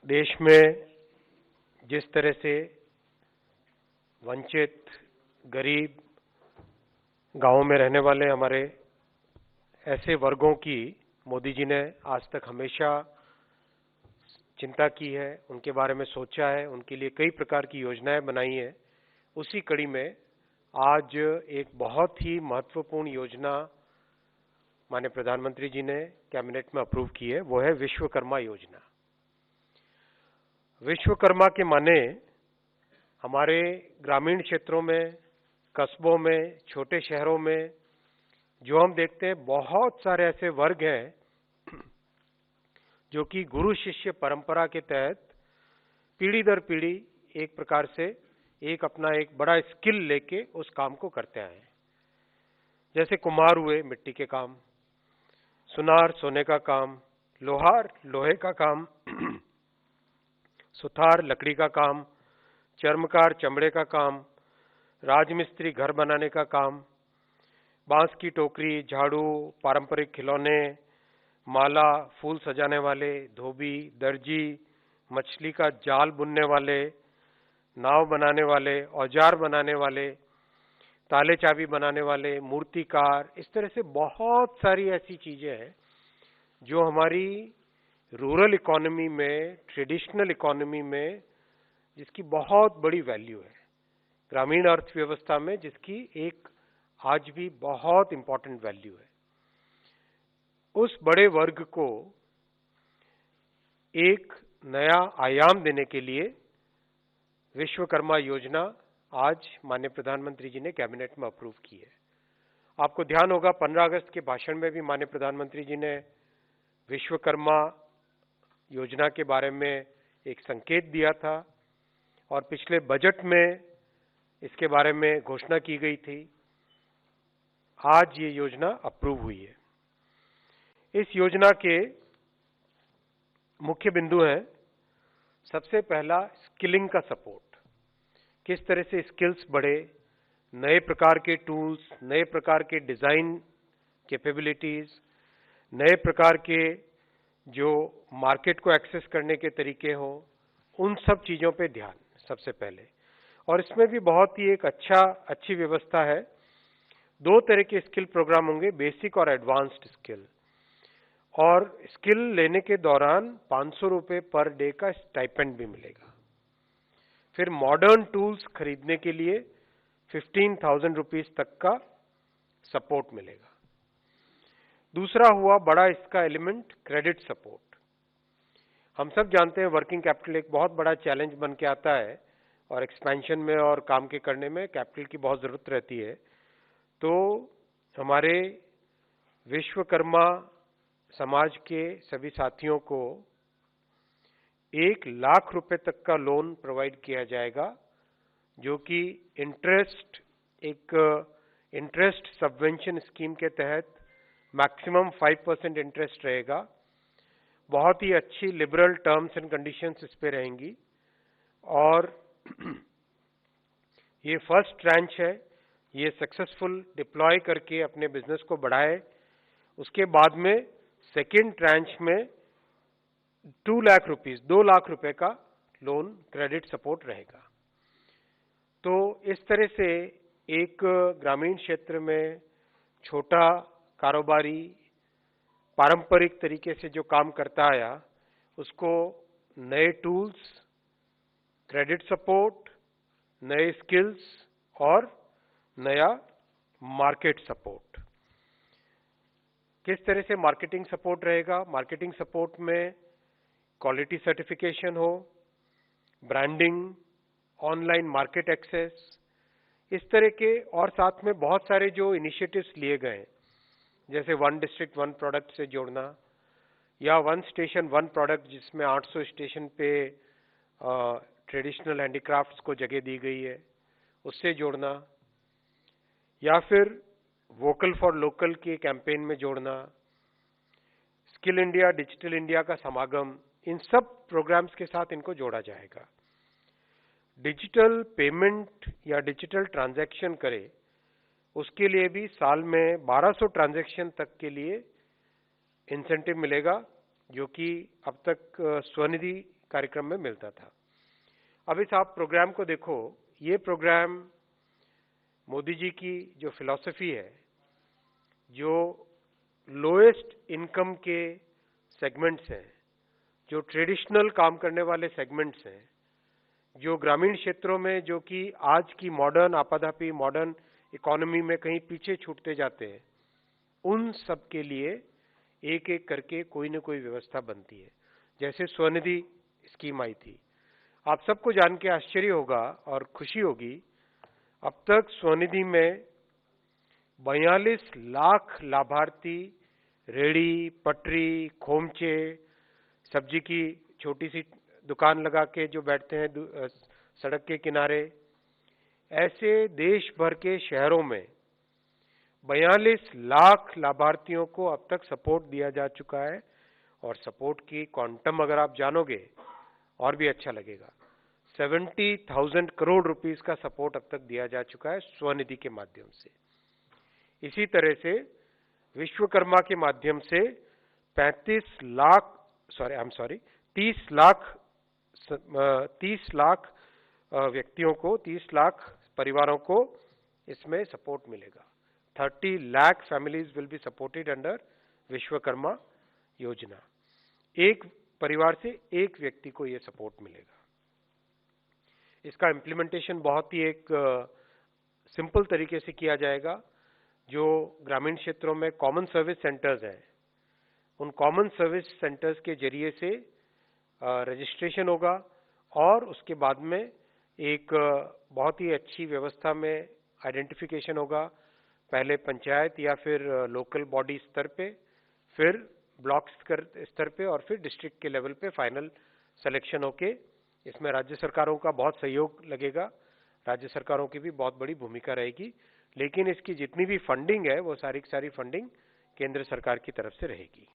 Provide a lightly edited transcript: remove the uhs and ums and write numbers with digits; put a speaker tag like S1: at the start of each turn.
S1: देश में जिस तरह से वंचित, गरीब, गांवों में रहने वाले हमारे ऐसे वर्गों की मोदी जी ने आज तक हमेशा चिंता की है, उनके बारे में सोचा है, उनके लिए कई प्रकार की योजनाएं बनाई है। उसी कड़ी में आज एक बहुत ही महत्वपूर्ण योजना माननीय प्रधानमंत्री जी ने कैबिनेट में अप्रूव की है, वो है विश्वकर्मा योजना। विश्वकर्मा के माने हमारे ग्रामीण क्षेत्रों में, कस्बों में, छोटे शहरों में जो हम देखते हैं बहुत सारे ऐसे वर्ग हैं जो कि गुरु शिष्य परंपरा के तहत पीढ़ी दर पीढ़ी एक प्रकार से अपना एक बड़ा स्किल लेके उस काम को करते आए हैं। जैसे कुम्हार हुए मिट्टी के काम, सुनार सोने का काम, लोहार लोहे का काम, सुथार लकड़ी का काम, चर्मकार चमड़े का काम, राजमिस्त्री घर बनाने का काम, बांस की टोकरी, झाड़ू, पारंपरिक खिलौने, माला, फूल सजाने वाले, धोबी, दर्जी, मछली का जाल बुनने वाले, नाव बनाने वाले, औजार बनाने वाले, ताले चाबी बनाने वाले, मूर्तिकार, इस तरह से बहुत सारी ऐसी चीजें हैं जो हमारी रूरल इकोनॉमी में, ट्रेडिशनल इकोनॉमी में जिसकी बहुत बड़ी वैल्यू है, ग्रामीण अर्थव्यवस्था में जिसकी एक आज भी बहुत इंपॉर्टेंट वैल्यू है। उस बड़े वर्ग को एक नया आयाम देने के लिए विश्वकर्मा योजना आज माननीय प्रधानमंत्री जी ने कैबिनेट में अप्रूव की है। आपको ध्यान होगा 15 अगस्त के भाषण में भी माननीय प्रधानमंत्री जी ने विश्वकर्मा योजना के बारे में एक संकेत दिया था और पिछले बजट में इसके बारे में घोषणा की गई थी। आज ये योजना अप्रूव हुई है। इस योजना के मुख्य बिंदु हैं, सबसे पहला स्किलिंग का सपोर्ट, किस तरह से स्किल्स बढ़े, नए प्रकार के टूल्स, नए प्रकार के डिजाइन कैपेबिलिटीज, नए प्रकार के जो मार्केट को एक्सेस करने के तरीके हो, उन सब चीजों पे ध्यान सबसे पहले। और इसमें भी बहुत ही एक अच्छी व्यवस्था है। 2 तरह के स्किल प्रोग्राम होंगे, बेसिक और एडवांस्ड स्किल। और स्किल लेने के दौरान 500 रुपए पर डे का स्टाइपेंड भी मिलेगा। फिर मॉडर्न टूल्स खरीदने के लिए 15,000 रुपीज तक का सपोर्ट मिलेगा। दूसरा हुआ बड़ा इसका एलिमेंट क्रेडिट सपोर्ट। हम सब जानते हैं वर्किंग कैपिटल एक बहुत बड़ा चैलेंज बन के आता है और एक्सपेंशन में और काम के करने में कैपिटल की बहुत जरूरत रहती है। तो हमारे विश्वकर्मा समाज के सभी साथियों को 1 लाख रुपए तक का लोन प्रोवाइड किया जाएगा, जो कि इंटरेस्ट सबवेंशन स्कीम के तहत मैक्सिमम 5% इंटरेस्ट रहेगा। बहुत ही अच्छी लिबरल टर्म्स एंड कंडीशंस इस पे रहेंगी। और ये फर्स्ट ट्रांच है, ये सक्सेसफुल डिप्लॉय करके अपने बिजनेस को बढ़ाए। उसके बाद में सेकेंड ट्रांच में 2 लाख रुपए का लोन क्रेडिट सपोर्ट रहेगा। तो इस तरह से एक ग्रामीण क्षेत्र में छोटा कारोबारी पारंपरिक तरीके से जो काम करता आया, उसको नए टूल्स, क्रेडिट सपोर्ट, नए स्किल्स और नया मार्केट सपोर्ट। किस तरह से मार्केटिंग सपोर्ट रहेगा? मार्केटिंग सपोर्ट में क्वालिटी सर्टिफिकेशन हो, ब्रांडिंग, ऑनलाइन मार्केट एक्सेस, इस तरह के, और साथ में बहुत सारे जो इनिशिएटिव्स लिए गए हैं, जैसे 1 डिस्ट्रिक्ट 1 प्रोडक्ट से जोड़ना, या 1 स्टेशन 1 प्रोडक्ट जिसमें 800 स्टेशन पे ट्रेडिशनल हैंडीक्राफ्ट्स को जगह दी गई है, उससे जोड़ना, या फिर वोकल फॉर लोकल के कैंपेन में जोड़ना, स्किल इंडिया, डिजिटल इंडिया का समागम, इन सब प्रोग्राम्स के साथ इनको जोड़ा जाएगा। डिजिटल पेमेंट या डिजिटल ट्रांजैक्शन करे, उसके लिए भी साल में 1200 ट्रांजैक्शन तक के लिए इंसेंटिव मिलेगा, जो कि अब तक स्वनिधि कार्यक्रम में मिलता था। अब इस आप प्रोग्राम को देखो, ये प्रोग्राम मोदी जी की जो फिलॉसफी है, जो लोएस्ट इनकम के सेगमेंट्स हैं, जो ट्रेडिशनल काम करने वाले सेगमेंट्स हैं, जो ग्रामीण क्षेत्रों में जो कि आज की मॉडर्न आपाधापी मॉडर्न इकोनॉमी में कहीं पीछे छूटते जाते हैं, उन सब के लिए एक एक करके कोई न कोई व्यवस्था बनती है। जैसे स्वनिधि स्कीम आई थी, आप सबको जान के आश्चर्य होगा और खुशी होगी, अब तक स्वनिधि में 42 लाख लाभार्थी रेड़ी, पटरी, खोमचे, सब्जी की छोटी सी दुकान लगा के जो बैठते हैं सड़क के किनारे, ऐसे देश भर के शहरों में 42 लाख लाभार्थियों को अब तक सपोर्ट दिया जा चुका है। और सपोर्ट की क्वांटम अगर आप जानोगे और भी अच्छा लगेगा। 70,000 करोड़ रुपीस का सपोर्ट अब तक दिया जा चुका है स्वनिधि के माध्यम से। इसी तरह से विश्वकर्मा के माध्यम से 30 लाख व्यक्तियों को, 30 लाख परिवारों को इसमें सपोर्ट मिलेगा। 30 lakh families will be supported under Vishwakarma योजना। एक परिवार से एक व्यक्ति को यह सपोर्ट मिलेगा। इसका इम्प्लीमेंटेशन बहुत ही एक सिंपल तरीके से किया जाएगा। जो ग्रामीण क्षेत्रों में कॉमन सर्विस सेंटर्स हैं, उन कॉमन सर्विस सेंटर्स के जरिए से रजिस्ट्रेशन होगा और उसके बाद में एक बहुत ही अच्छी व्यवस्था में आइडेंटिफिकेशन होगा, पहले पंचायत या फिर लोकल बॉडी स्तर पे, फिर ब्लॉक स्तर पे और फिर डिस्ट्रिक्ट के लेवल पे फाइनल सिलेक्शन होके। इसमें राज्य सरकारों का बहुत सहयोग लगेगा, राज्य सरकारों की भी बहुत बड़ी भूमिका रहेगी, लेकिन इसकी जितनी भी फंडिंग है वो सारी की सारी फंडिंग केंद्र सरकार की तरफ से रहेगी।